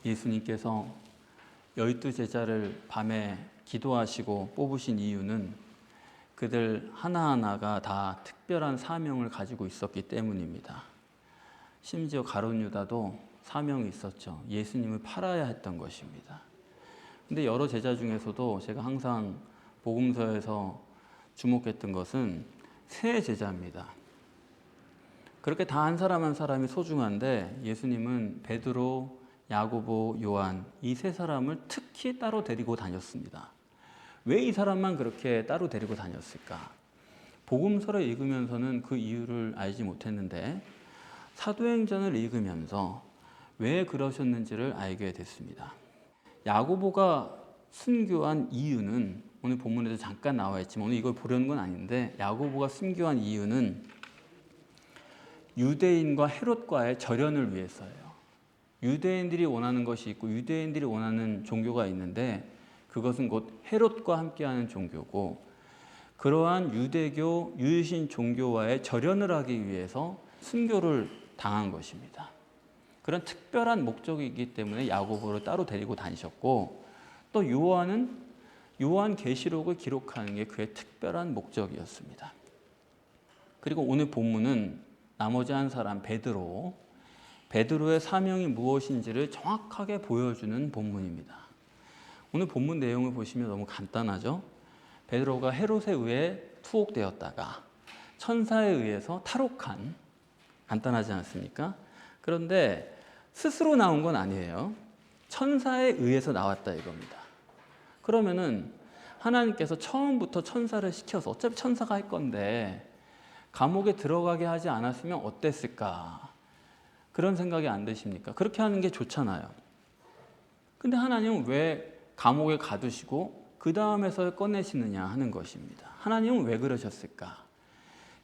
예수님께서 12제자를 밤에 기도하시고 뽑으신 이유는 그들 하나하나가 다 특별한 사명을 가지고 있었기 때문입니다. 심지어 가룟 유다도 사명이 있었죠. 예수님을 팔아야 했던 것입니다. 근데 여러 제자 중에서도 제가 항상 복음서에서 주목했던 것은 세 제자입니다. 그렇게 다 한 사람 한 사람이 소중한데 예수님은 베드로, 야고보, 요한 이 세 사람을 특히 따로 데리고 다녔습니다. 왜 이 사람만 그렇게 따로 데리고 다녔을까? 복음서를 읽으면서는 그 이유를 알지 못했는데 사도행전을 읽으면서 왜 그러셨는지를 알게 됐습니다. 야고보가 순교한 이유는 오늘 본문에도 잠깐 나와 있지만 오늘 이걸 보려는 건 아닌데 야고보가 순교한 이유는 유대인과 헤롯과의 절연을 위해서예요. 유대인들이 원하는 것이 있고 유대인들이 원하는 종교가 있는데 그것은 곧 헤롯과 함께하는 종교고 그러한 유대교 유일신 종교와의 절연을 하기 위해서 순교를 당한 것입니다. 그런 특별한 목적이기 때문에 야고보를 따로 데리고 다니셨고 또 요한은 요한계시록을 기록하는 게 그의 특별한 목적이었습니다. 그리고 오늘 본문은 나머지 한 사람 베드로의 사명이 무엇인지를 정확하게 보여주는 본문입니다. 오늘 본문 내용을 보시면 너무 간단하죠. 베드로가 헤롯에 의해 투옥되었다가 천사에 의해서 탈옥한, 간단하지 않습니까? 그런데 스스로 나온 건 아니에요. 천사에 의해서 나왔다 이겁니다. 그러면은 하나님께서 처음부터 천사를 시켜서 어차피 천사가 할 건데 감옥에 들어가게 하지 않았으면 어땠을까? 그런 생각이 안 드십니까? 그렇게 하는 게 좋잖아요. 근데 하나님은 왜 감옥에 가두시고 그 다음에서 꺼내시느냐 하는 것입니다. 하나님은 왜 그러셨을까?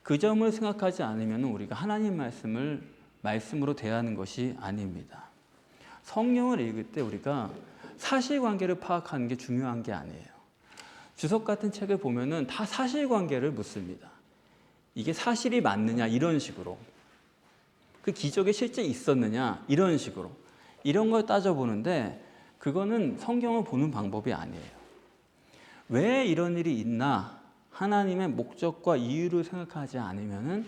그 점을 생각하지 않으면 우리가 하나님 말씀을 말씀으로 대하는 것이 아닙니다. 성경을 읽을 때 우리가 사실관계를 파악하는 게 중요한 게 아니에요. 주석 같은 책을 보면은 다 사실관계를 묻습니다. 이게 사실이 맞느냐 이런 식으로, 그 기적이 실제 있었느냐 이런 식으로, 이런 걸 따져보는데 그거는 성경을 보는 방법이 아니에요. 왜 이런 일이 있나 하나님의 목적과 이유를 생각하지 않으면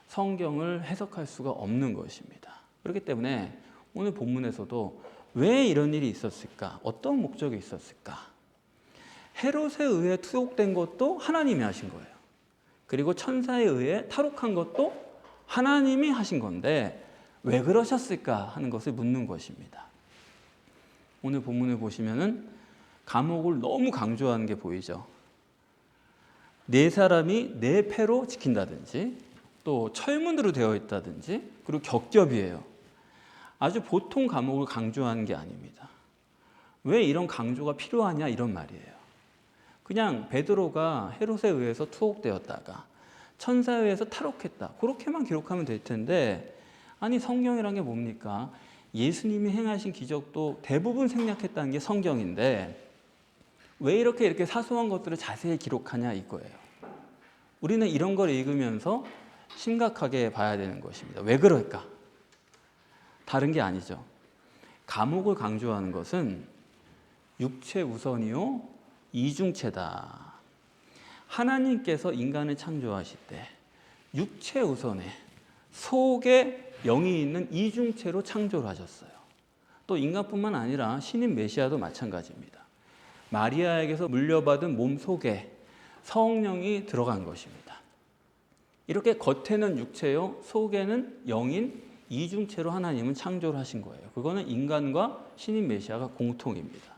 성경을 해석할 수가 없는 것입니다. 그렇기 때문에 오늘 본문에서도 왜 이런 일이 있었을까? 어떤 목적이 있었을까? 헤롯에 의해 투옥된 것도 하나님이 하신 거예요. 그리고 천사에 의해 탈옥한 것도 하나님이 하신 건데 왜 그러셨을까 하는 것을 묻는 것입니다. 오늘 본문을 보시면은 감옥을 너무 강조하는 게 보이죠. 네 사람이 네 패로 지킨다든지 또 철문으로 되어 있다든지 그리고 겹겹이에요. 아주 보통 감옥을 강조하는 게 아닙니다. 왜 이런 강조가 필요하냐 이런 말이에요. 그냥 베드로가 헤롯에 의해서 투옥되었다가 천사에 의해서 탈옥했다 그렇게만 기록하면 될 텐데 아니 성경이란 게 뭡니까? 예수님이 행하신 기적도 대부분 생략했다는 게 성경인데 왜 이렇게 사소한 것들을 자세히 기록하냐 이거예요. 우리는 이런 걸 읽으면서 심각하게 봐야 되는 것입니다. 왜 그럴까? 다른 게 아니죠. 감옥을 강조하는 것은 육체 우선이요 이중체다. 하나님께서 인간을 창조하실 때 육체 우선에 속에 영이 있는 이중체로 창조를 하셨어요. 또 인간뿐만 아니라 신인 메시아도 마찬가지입니다. 마리아에게서 물려받은 몸 속에 성령이 들어간 것입니다. 이렇게 겉에는 육체요, 속에는 영인 이중체로 하나님은 창조를 하신 거예요. 그거는 인간과 신인 메시아가 공통입니다.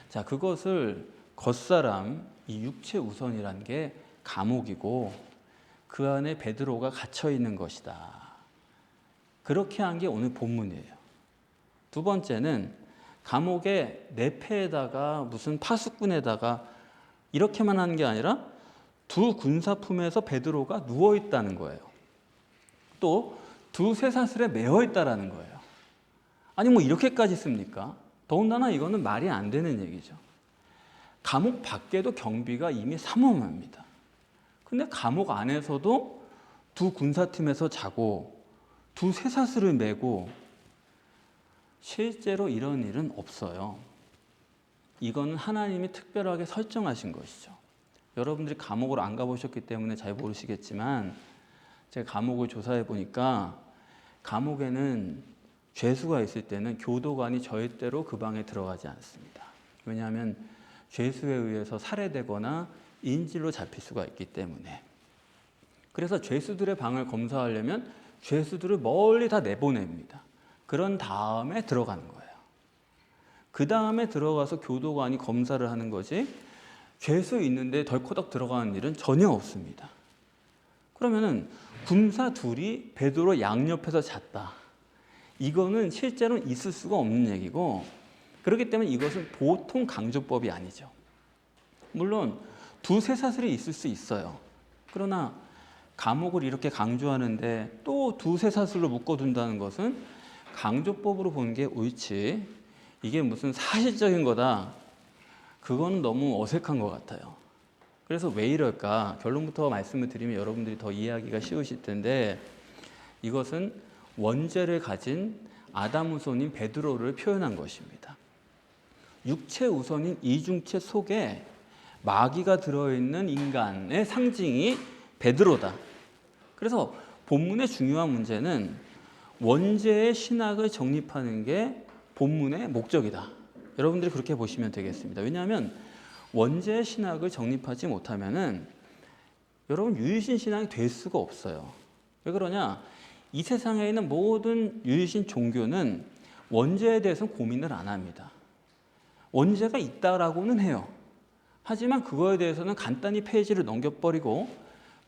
자, 그것을 겉사람, 이 육체 우선이라는 게 감옥이고 그 안에 베드로가 갇혀 있는 것이다. 그렇게 한 게 오늘 본문이에요. 두 번째는 감옥의 내패에다가 무슨 파수꾼에다가 이렇게만 하는 게 아니라 두 군사품에서 베드로가 누워 있다는 거예요. 또 두 쇠사슬에 매어 있다라는 거예요. 아니 뭐 이렇게까지 씁니까? 더군다나 이거는 말이 안 되는 얘기죠. 감옥 밖에도 경비가 이미 삼엄합니다. 근데 감옥 안에서도 두 군사팀에서 자고 두 쇠사슬을 메고 실제로 이런 일은 없어요. 이거는 하나님이 특별하게 설정하신 것이죠. 여러분들이 감옥을 안 가보셨기 때문에 잘 모르시겠지만 제가 감옥을 조사해 보니까 감옥에는 죄수가 있을 때는 교도관이 절대로 그 방에 들어가지 않습니다. 왜냐하면 죄수에 의해서 살해되거나 인질로 잡힐 수가 있기 때문에. 그래서 죄수들의 방을 검사하려면 죄수들을 멀리 다 내보냅니다. 그런 다음에 들어가는 거예요. 그 다음에 들어가서 교도관이 검사를 하는 거지 죄수 있는데 덜커덕 들어가는 일은 전혀 없습니다. 그러면은 군사 둘이 베드로 양옆에서 잤다. 이거는 실제로는 있을 수가 없는 얘기고, 그렇기 때문에 이것은 보통 강조법이 아니죠. 물론 두세 사슬이 있을 수 있어요. 그러나 감옥을 이렇게 강조하는데 또 두세 사슬로 묶어둔다는 것은 강조법으로 보는 게 옳지, 이게 무슨 사실적인 거다, 그건 너무 어색한 것 같아요. 그래서 왜 이럴까? 결론부터 말씀을 드리면 여러분들이 더 이해하기가 쉬우실 텐데, 이것은 원죄를 가진 아담 후손인 베드로를 표현한 것입니다. 육체 우선인 이중체 속에 마귀가 들어있는 인간의 상징이 베드로다. 그래서 본문의 중요한 문제는 원죄의 신학을 정립하는 게 본문의 목적이다. 여러분들이 그렇게 보시면 되겠습니다. 왜냐하면 원죄의 신학을 정립하지 못하면은 여러분 유일신 신앙이 될 수가 없어요. 왜 그러냐? 이 세상에 있는 모든 유일신 종교는 원죄에 대해서는 고민을 안 합니다. 원죄가 있다라고는 해요. 하지만 그거에 대해서는 간단히 페이지를 넘겨버리고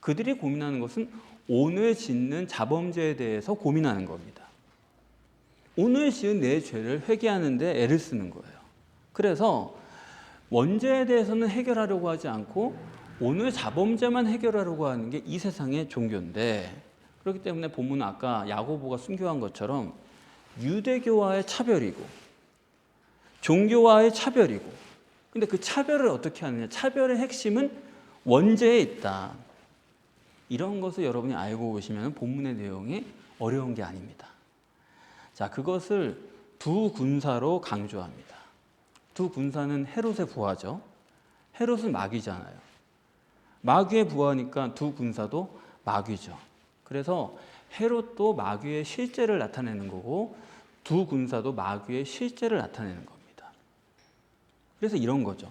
그들이 고민하는 것은 오늘 짓는 자범죄에 대해서 고민하는 겁니다. 오늘 지은 내 죄를 회개하는 데 애를 쓰는 거예요. 그래서 원죄에 대해서는 해결하려고 하지 않고 오늘 자범죄만 해결하려고 하는 게 이 세상의 종교인데, 그렇기 때문에 본문은 아까 야고보가 순교한 것처럼 유대교와의 차별이고 종교와의 차별이고, 근데 그 차별을 어떻게 하느냐? 차별의 핵심은 원죄에 있다. 이런 것을 여러분이 알고 오시면 본문의 내용이 어려운 게 아닙니다. 자, 그것을 두 군사로 강조합니다. 두 군사는 헤롯의 부하죠. 헤롯은 마귀잖아요. 마귀의 부하니까 두 군사도 마귀죠. 그래서 헤롯도 마귀의 실제를 나타내는 거고 두 군사도 마귀의 실제를 나타내는 겁니다. 그래서 이런 거죠.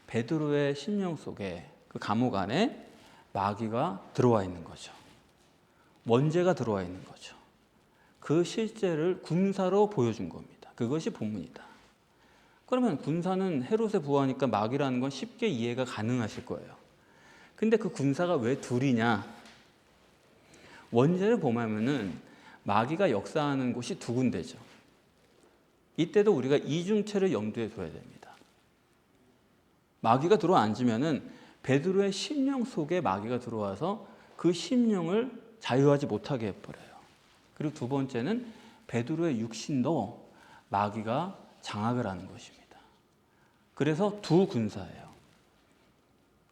베드로의 심령 속에 그 감옥 안에 마귀가 들어와 있는 거죠. 원죄가 들어와 있는 거죠. 그 실제를 군사로 보여준 겁니다. 그것이 본문이다. 그러면 군사는 헤롯의 부하니까 마귀라는 건 쉽게 이해가 가능하실 거예요. 근데 그 군사가 왜 둘이냐? 원죄를 보면은 마귀가 역사하는 곳이 두 군데죠. 이때도 우리가 이중체를 염두에 둬야 됩니다. 마귀가 들어앉으면은 베드로의 심령 속에 마귀가 들어와서 그 심령을 자유하지 못하게 해버려요. 그리고 두 번째는 베드로의 육신도 마귀가 장악을 하는 것입니다. 그래서 두 군사예요.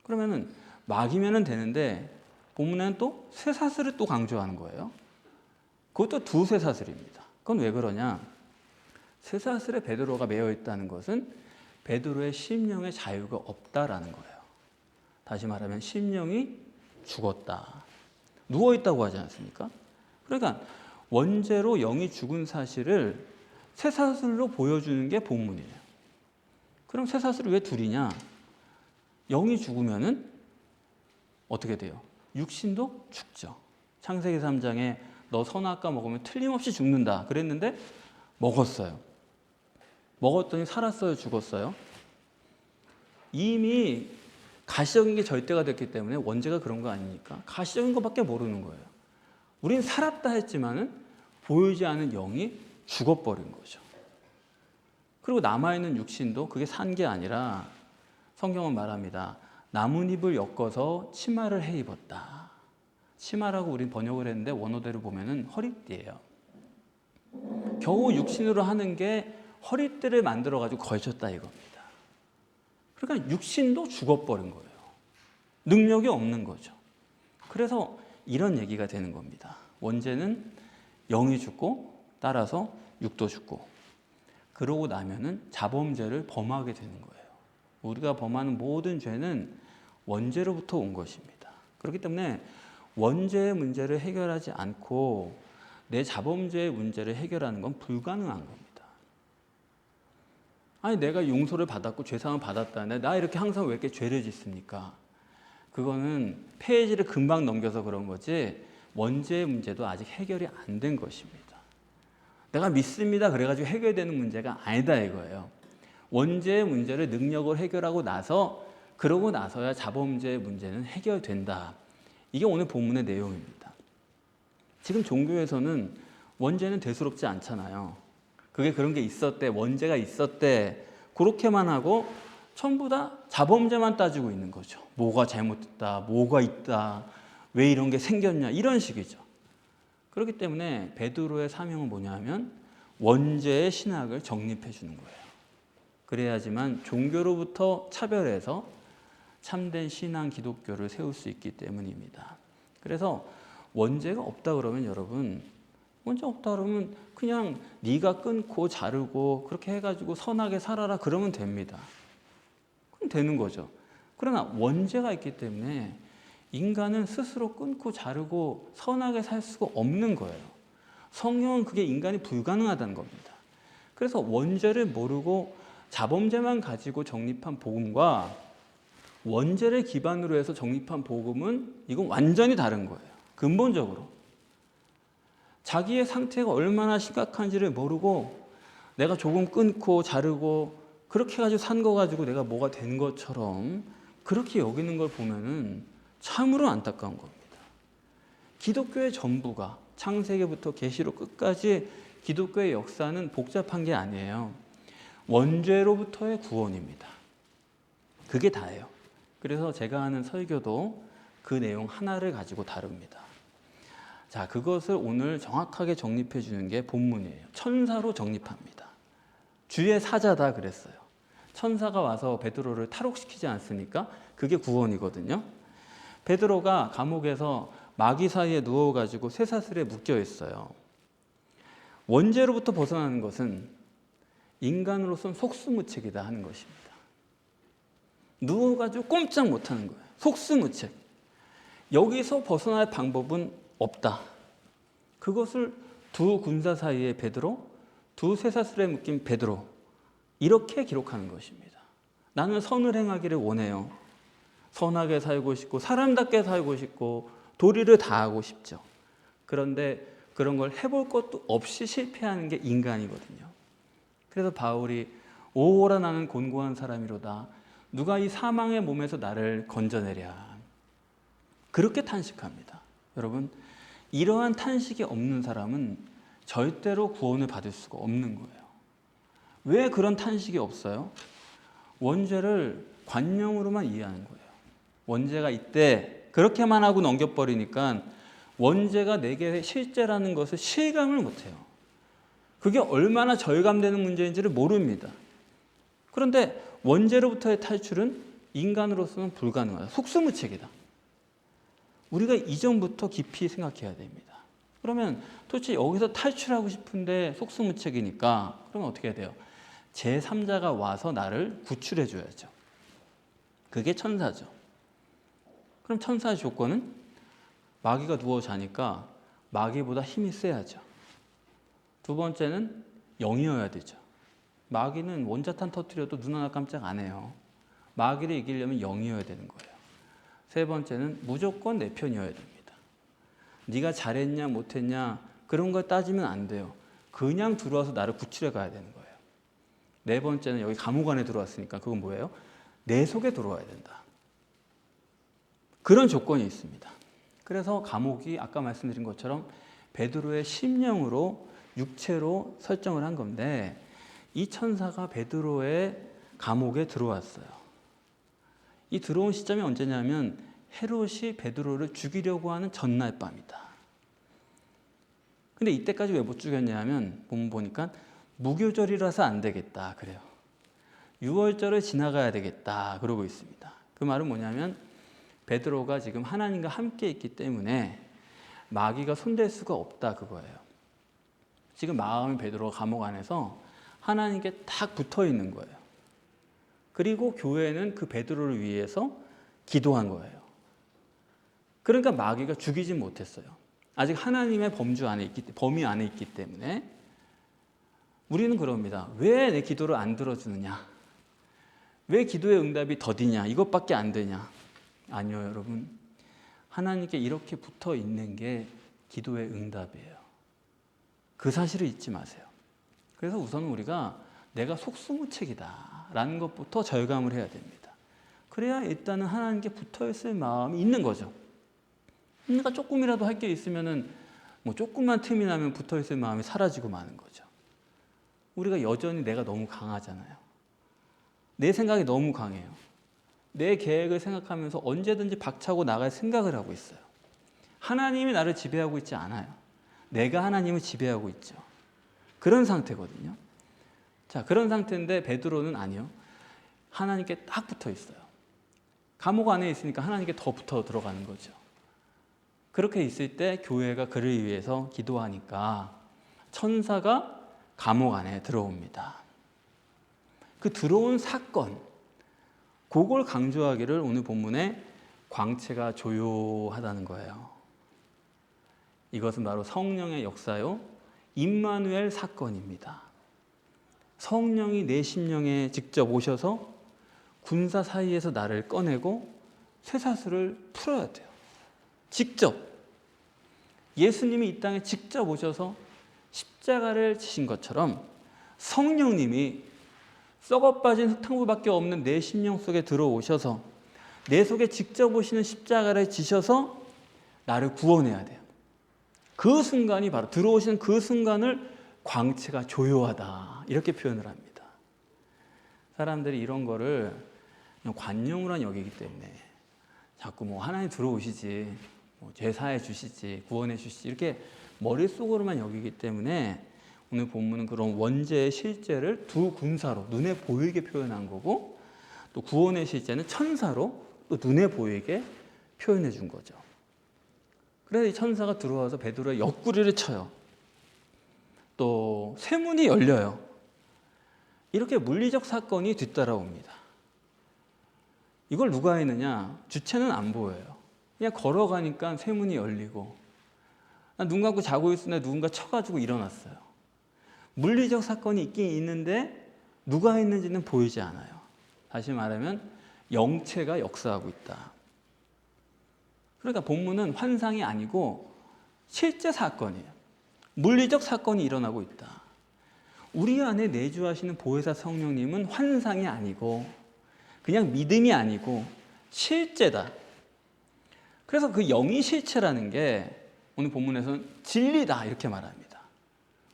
그러면은 마귀면은 되는데 본문에는 또 쇠사슬을 또 강조하는 거예요. 그것도 두 쇠사슬입니다. 그건 왜 그러냐? 쇠사슬에 베드로가 매여 있다는 것은 베드로의 심령의 자유가 없다라는 거예요. 다시 말하면 심령이 죽었다. 누워있다고 하지 않습니까? 그러니까 원죄로 영이 죽은 사실을 쇠사슬로 보여주는 게 본문이에요. 그럼 쇠사슬이 왜 둘이냐? 영이 죽으면은 어떻게 돼요? 육신도 죽죠. 창세기 3장에 너 선악과 먹으면 틀림없이 죽는다 그랬는데 먹었어요. 먹었더니 살았어요? 죽었어요? 이미 가시적인 게 절대가 됐기 때문에 원죄가 그런 거 아니니까 가시적인 것밖에 모르는 거예요. 우린 살았다 했지만은 보이지 않는 영이 죽어버린 거죠. 그리고 남아있는 육신도 그게 산 게 아니라 성경은 말합니다. 나뭇잎을 엮어서 치마를 해 입었다. 치마라고 우린 번역을 했는데 원어대로 보면은 허리띠예요. 겨우 육신으로 하는 게 허리띠를 만들어가지고 걸쳤다 이겁니다. 그러니까 육신도 죽어버린 거예요. 능력이 없는 거죠. 그래서 이런 얘기가 되는 겁니다. 원죄는 영이 죽고 따라서 육도 죽고, 그러고 나면은 자범죄를 범하게 되는 거예요. 우리가 범하는 모든 죄는 원죄로부터 온 것입니다. 그렇기 때문에 원죄의 문제를 해결하지 않고 내 자범죄의 문제를 해결하는 건 불가능한 겁니다. 아니 내가 용서를 받았고 죄사함을 받았다는데 나 이렇게 항상 왜 이렇게 죄를 짓습니까? 그거는 페이지를 금방 넘겨서 그런 거지 원죄의 문제도 아직 해결이 안 된 것입니다. 내가 믿습니다 그래가지고 해결되는 문제가 아니다 이거예요. 원죄의 문제를 능력으로 해결하고 나서 그러고 나서야 자범죄의 문제는 해결된다. 이게 오늘 본문의 내용입니다. 지금 종교에서는 원죄는 대수롭지 않잖아요. 그게 그런 게 있었대, 원죄가 있었대 그렇게만 하고 전부 다 자범죄만 따지고 있는 거죠. 뭐가 잘못됐다, 뭐가 있다, 왜 이런 게 생겼냐 이런 식이죠. 그렇기 때문에 베드로의 사명은 뭐냐면 원죄의 신학을 정립해 주는 거예요. 그래야지만 종교로부터 차별해서 참된 신앙 기독교를 세울 수 있기 때문입니다. 그래서 원죄가 없다 그러면 여러분 원죄 없다 그러면 그냥 네가 끊고 자르고 그렇게 해가지고 선하게 살아라 그러면 됩니다. 그럼 되는 거죠. 그러나 원죄가 있기 때문에 인간은 스스로 끊고 자르고 선하게 살 수가 없는 거예요. 성경은 그게 인간이 불가능하다는 겁니다. 그래서 원죄를 모르고 자범죄만 가지고 정립한 복음과 원죄를 기반으로 해서 정립한 복음은 이건 완전히 다른 거예요. 근본적으로. 자기의 상태가 얼마나 심각한지를 모르고 내가 조금 끊고 자르고 그렇게 해가지고 산 거 가지고 내가 뭐가 된 것처럼 그렇게 여기는 걸 보면은 참으로 안타까운 겁니다. 기독교의 전부가 창세기부터 계시록 끝까지 기독교의 역사는 복잡한 게 아니에요. 원죄로부터의 구원입니다. 그게 다예요. 그래서 제가 하는 설교도 그 내용 하나를 가지고 다룹니다. 자, 그것을 오늘 정확하게 정립해 주는 게 본문이에요. 천사로 정립합니다. 주의 사자다 그랬어요. 천사가 와서 베드로를 탈옥시키지 않습니까? 그게 구원이거든요. 베드로가 감옥에서 마귀 사이에 누워가지고 쇠사슬에 묶여 있어요. 원죄로부터 벗어나는 것은 인간으로서는 속수무책이다 하는 것입니다. 누워가지고 꼼짝 못하는 거예요. 속수무책. 여기서 벗어날 방법은 없다. 그것을 두 군사 사이의 베드로, 두 쇠사슬에 묶인 베드로 이렇게 기록하는 것입니다. 나는 선을 행하기를 원해요. 선하게 살고 싶고 사람답게 살고 싶고 도리를 다하고 싶죠. 그런데 그런 걸 해볼 것도 없이 실패하는 게 인간이거든요. 그래서 바울이 오호라 나는 곤고한 사람이로다. 누가 이 사망의 몸에서 나를 건져내랴. 그렇게 탄식합니다. 여러분, 이러한 탄식이 없는 사람은 절대로 구원을 받을 수가 없는 거예요. 왜 그런 탄식이 없어요? 원죄를 관념으로만 이해하는 거예요. 원죄가 있대 그렇게만 하고 넘겨버리니까 원죄가 내게 실제라는 것을 실감을 못해요. 그게 얼마나 절감되는 문제인지를 모릅니다. 그런데 원죄로부터의 탈출은 인간으로서는 불가능하다. 속수무책이다. 우리가 이전부터 깊이 생각해야 됩니다. 그러면 도대체 여기서 탈출하고 싶은데 속수무책이니까 그러면 어떻게 해야 돼요? 제3자가 와서 나를 구출해 줘야죠. 그게 천사죠. 그럼 천사의 조건은 마귀가 누워 자니까 마귀보다 힘이 세야죠. 두 번째는 영이어야 되죠. 마귀는 원자탄 터뜨려도 눈 하나 깜짝 안 해요. 마귀를 이기려면 영이어야 되는 거예요. 세 번째는 무조건 내 편이어야 됩니다. 네가 잘했냐 못했냐 그런 걸 따지면 안 돼요. 그냥 들어와서 나를 구출해 가야 되는 거예요. 네 번째는 여기 감옥 안에 들어왔으니까 그건 뭐예요? 내 속에 들어와야 된다. 그런 조건이 있습니다. 그래서 감옥이 아까 말씀드린 것처럼 베드로의 심령으로 육체로 설정을 한 건데 이 천사가 베드로의 감옥에 들어왔어요. 이 들어온 시점이 언제냐면 헤롯이 베드로를 죽이려고 하는 전날 밤이다. 근데 이때까지 왜 못 죽였냐면 본문 보니까 무교절이라서 안 되겠다 그래요. 6월절을 지나가야 되겠다 그러고 있습니다. 그 말은 뭐냐면 베드로가 지금 하나님과 함께 있기 때문에 마귀가 손댈 수가 없다 그거예요. 지금 마음의 베드로가 감옥 안에서 하나님께 딱 붙어 있는 거예요. 그리고 교회는 그 베드로를 위해서 기도한 거예요. 그러니까 마귀가 죽이지 못했어요. 아직 하나님의 범위 안에 있기 때문에. 우리는 그럽니다. 왜 내 기도를 안 들어주느냐? 왜 기도의 응답이 더디냐? 이것밖에 안 되냐? 아니요, 여러분. 하나님께 이렇게 붙어 있는 게 기도의 응답이에요. 그 사실을 잊지 마세요. 그래서 우선 우리가 내가 속수무책이다라는 것부터 절감을 해야 됩니다. 그래야 일단은 하나님께 붙어 있을 마음이 있는 거죠. 그러니까 조금이라도 할 게 있으면은 뭐 조금만 틈이 나면 붙어 있을 마음이 사라지고 마는 거죠. 우리가 여전히 내가 너무 강하잖아요. 내 생각이 너무 강해요. 내 계획을 생각하면서 언제든지 박차고 나갈 생각을 하고 있어요. 하나님이 나를 지배하고 있지 않아요. 내가 하나님을 지배하고 있죠. 그런 상태거든요. 자, 그런 상태인데 베드로는 아니요. 하나님께 딱 붙어 있어요. 감옥 안에 있으니까 하나님께 더 붙어 들어가는 거죠. 그렇게 있을 때 교회가 그를 위해서 기도하니까 천사가 감옥 안에 들어옵니다. 그 들어온 사건, 그걸 강조하기를 오늘 본문에 광채가 조요하다는 거예요. 이것은 바로 성령의 역사요, 임마누엘 사건입니다. 성령이 내 심령에 직접 오셔서 군사 사이에서 나를 꺼내고 쇠사슬을 풀어야 돼요. 직접. 예수님이 이 땅에 직접 오셔서 십자가를 지신 것처럼 성령님이 썩어빠진 흙탕물밖에 없는 내 심령 속에 들어오셔서 내 속에 직접 오시는 십자가를 지셔서 나를 구원해야 돼요. 그 순간이 바로 들어오시는 그 순간을 광채가 조요하다 이렇게 표현을 합니다. 사람들이 이런 거를 관용으로 여기기 때문에 자꾸 뭐 하나님 들어오시지, 뭐 죄 사해 주시지, 구원해 주시지 이렇게 머릿속으로만 여기기 때문에 오늘 본문은 그런 원죄의 실제를 두 군사로 눈에 보이게 표현한 거고, 또 구원의 실제는 천사로 또 눈에 보이게 표현해 준 거죠. 그래서 이 천사가 들어와서 베드로의 옆구리를 쳐요. 또 쇠문이 열려요. 이렇게 물리적 사건이 뒤따라옵니다. 이걸 누가 했느냐? 주체는 안 보여요. 그냥 걸어가니까 쇠문이 열리고, 눈 감고 자고 있으나 누군가 쳐가지고 일어났어요. 물리적 사건이 있긴 있는데 누가 했는지는 보이지 않아요. 다시 말하면 영체가 역사하고 있다. 그러니까 본문은 환상이 아니고 실제 사건이에요. 물리적 사건이 일어나고 있다. 우리 안에 내주하시는 보혜사 성령님은 환상이 아니고 그냥 믿음이 아니고 실제다. 그래서 그 영이 실체라는 게 오늘 본문에서는 진리다 이렇게 말합니다.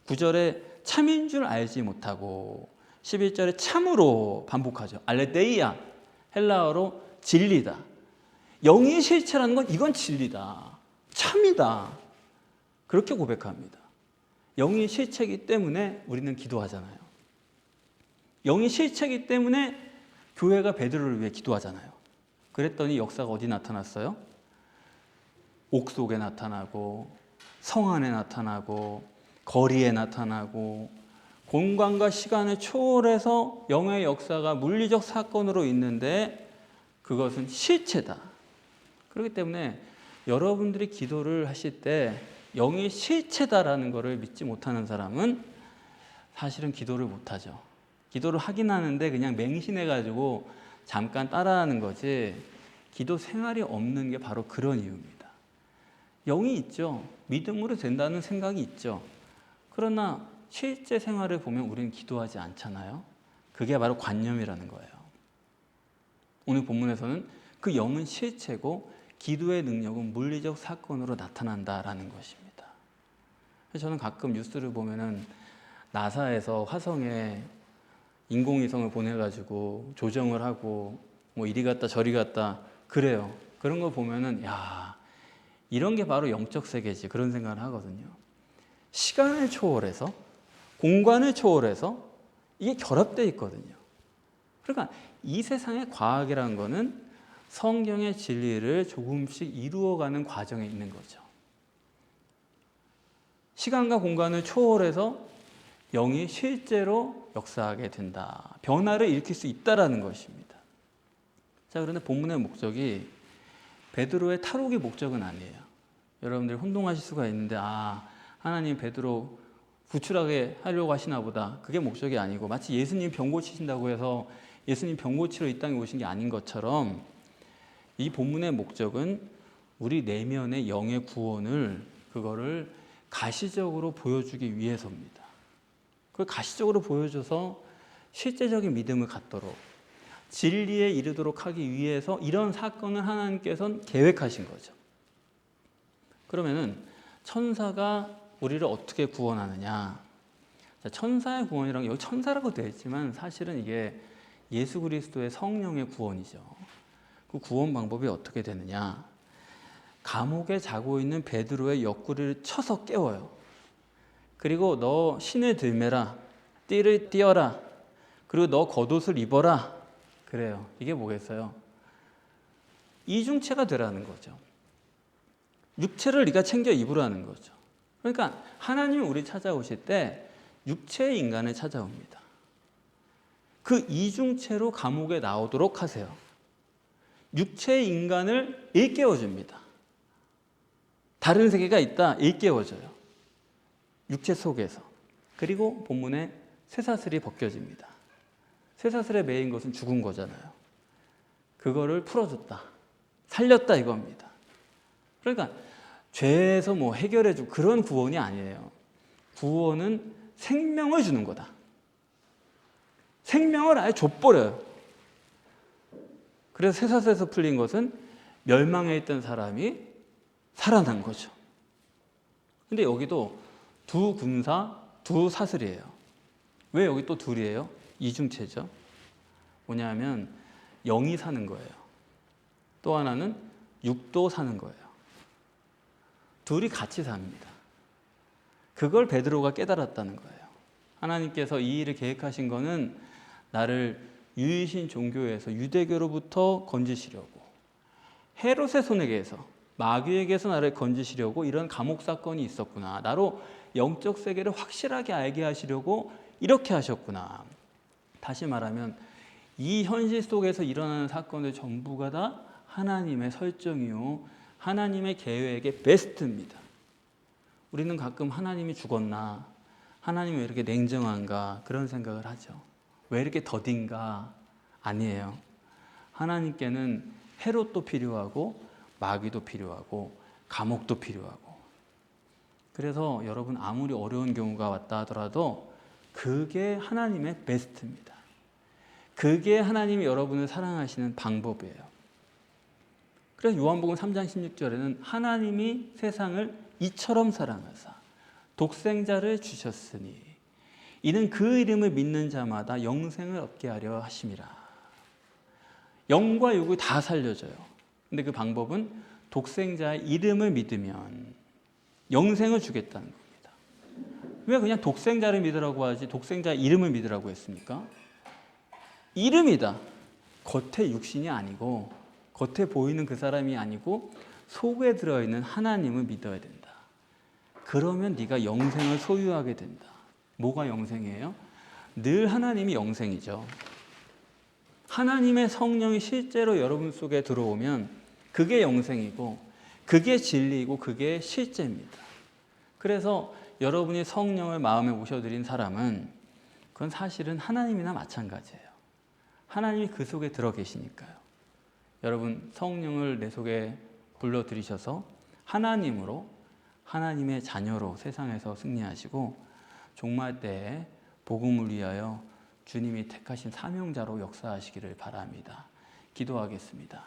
9절에 참인 줄 알지 못하고 11절에 참으로 반복하죠. 알레데이아, 헬라어로 진리다. 영이 실체라는 건 이건 진리다. 참이다. 그렇게 고백합니다. 영이 실체이기 때문에 우리는 기도하잖아요. 영이 실체이기 때문에 교회가 베드로를 위해 기도하잖아요. 그랬더니 역사가 어디 나타났어요? 옥 속에 나타나고 성 안에 나타나고 거리에 나타나고 공간과 시간을 초월해서 영의 역사가 물리적 사건으로 있는데 그것은 실체다. 그렇기 때문에 여러분들이 기도를 하실 때 영이 실체다라는 것을 믿지 못하는 사람은 사실은 기도를 못하죠. 기도를 하긴 하는데 그냥 맹신해가지고 잠깐 따라하는 거지 기도 생활이 없는 게 바로 그런 이유입니다. 영이 있죠. 믿음으로 된다는 생각이 있죠. 그러나 실제 생활을 보면 우리는 기도하지 않잖아요. 그게 바로 관념이라는 거예요. 오늘 본문에서는 그 영은 실체고 기도의 능력은 물리적 사건으로 나타난다라는 것입니다. 저는 가끔 뉴스를 보면은 나사에서 화성에 인공위성을 보내가지고 조정을 하고 뭐 이리 갔다 저리 갔다 그래요. 그런 거 보면은 야, 이런 게 바로 영적 세계지 그런 생각을 하거든요. 시간을 초월해서 공간을 초월해서 이게 결합되어 있거든요. 그러니까 이 세상의 과학이라는 거는 성경의 진리를 조금씩 이루어가는 과정에 있는 거죠. 시간과 공간을 초월해서 영이 실제로 역사하게 된다. 변화를 일으킬 수 있다라는 것입니다. 자, 그런데 본문의 목적이 베드로의 탈옥이 목적은 아니에요. 여러분들 혼동하실 수가 있는데, 하나님 베드로 구출하게 하려고 하시나 보다. 그게 목적이 아니고, 마치 예수님 병 고치신다고 해서 예수님 병 고치러 이 땅에 오신 게 아닌 것처럼, 이 본문의 목적은 우리 내면의 영의 구원을, 그거를 가시적으로 보여주기 위해서입니다. 그걸 가시적으로 보여줘서 실제적인 믿음을 갖도록, 진리에 이르도록 하기 위해서 이런 사건을 하나님께서는 계획하신 거죠. 그러면은 천사가 우리를 어떻게 구원하느냐? 천사의 구원이랑, 여기 천사라고 되어 있지만 사실은 이게 예수 그리스도의 성령의 구원이죠. 그 구원 방법이 어떻게 되느냐? 감옥에 자고 있는 베드로의 옆구리를 쳐서 깨워요. 그리고 너 신을 들매라, 띠를 띄어라, 그리고 너 겉옷을 입어라. 그래요. 이게 뭐겠어요? 이중체가 되라는 거죠. 육체를 네가 챙겨 입으라는 거죠. 그러니까 하나님이 우리 찾아오실 때 육체의 인간을 찾아옵니다. 그 이중체로 감옥에 나오도록 하세요. 육체의 인간을 일깨워줍니다. 다른 세계가 있다, 일깨워줘요. 육체 속에서. 그리고 본문에 쇠사슬이 벗겨집니다. 쇠사슬에 매인 것은 죽은 거잖아요. 그거를 풀어줬다, 살렸다 이겁니다. 그러니까 죄에서 해결해주고 그런 구원이 아니에요. 구원은 생명을 주는 거다. 생명을 아예 줘버려요. 그래서 쇠사슬에서 풀린 것은 멸망해 있던 사람이 살아난 거죠. 근데 여기도 두 군사, 두 사슬이에요. 왜 여기 또 둘이에요? 이중체죠. 뭐냐면 영이 사는 거예요. 또 하나는 육도 사는 거예요. 둘이 같이 삽니다. 그걸 베드로가 깨달았다는 거예요. 하나님께서 이 일을 계획하신 거는 나를 유이신 종교에서, 유대교로부터 건지시려고, 헤롯의 손에게서, 마귀에게서 나를 건지시려고 이런 감옥 사건이 있었구나. 나로 영적 세계를 확실하게 알게 하시려고 이렇게 하셨구나. 다시 말하면 이 현실 속에서 일어나는 사건들 전부가 다 하나님의 설정이요, 하나님의 계획의 베스트입니다. 우리는 가끔 하나님이 죽었나, 하나님이 왜 이렇게 냉정한가 그런 생각을 하죠. 왜 이렇게 더딘가? 아니에요. 하나님께는 헤롯도 필요하고 마귀도 필요하고 감옥도 필요하고, 그래서 여러분 아무리 어려운 경우가 왔다 하더라도 그게 하나님의 베스트입니다. 그게 하나님이 여러분을 사랑하시는 방법이에요. 그래서 요한복음 3장 16절에는 하나님이 세상을 이처럼 사랑하사 독생자를 주셨으니 이는 그 이름을 믿는 자마다 영생을 얻게 하려 하심이라. 영과 육을 다 살려줘요. 근데 그 방법은 독생자의 이름을 믿으면 영생을 주겠다는 겁니다. 왜 그냥 독생자를 믿으라고 하지 독생자의 이름을 믿으라고 했습니까? 이름이다. 겉에 육신이 아니고, 겉에 보이는 그 사람이 아니고 속에 들어있는 하나님을 믿어야 된다. 그러면 네가 영생을 소유하게 된다. 뭐가 영생이에요? 늘 하나님이 영생이죠. 하나님의 성령이 실제로 여러분 속에 들어오면 그게 영생이고, 그게 진리이고, 그게 실제입니다. 그래서 여러분이 성령을 마음에 모셔드린 사람은 그건 사실은 하나님이나 마찬가지예요. 하나님이 그 속에 들어 계시니까요. 여러분 성령을 내 속에 불러들이셔서 하나님으로, 하나님의 자녀로 세상에서 승리하시고 종말 때에 복음을 위하여 주님이 택하신 사명자로 역사하시기를 바랍니다. 기도하겠습니다.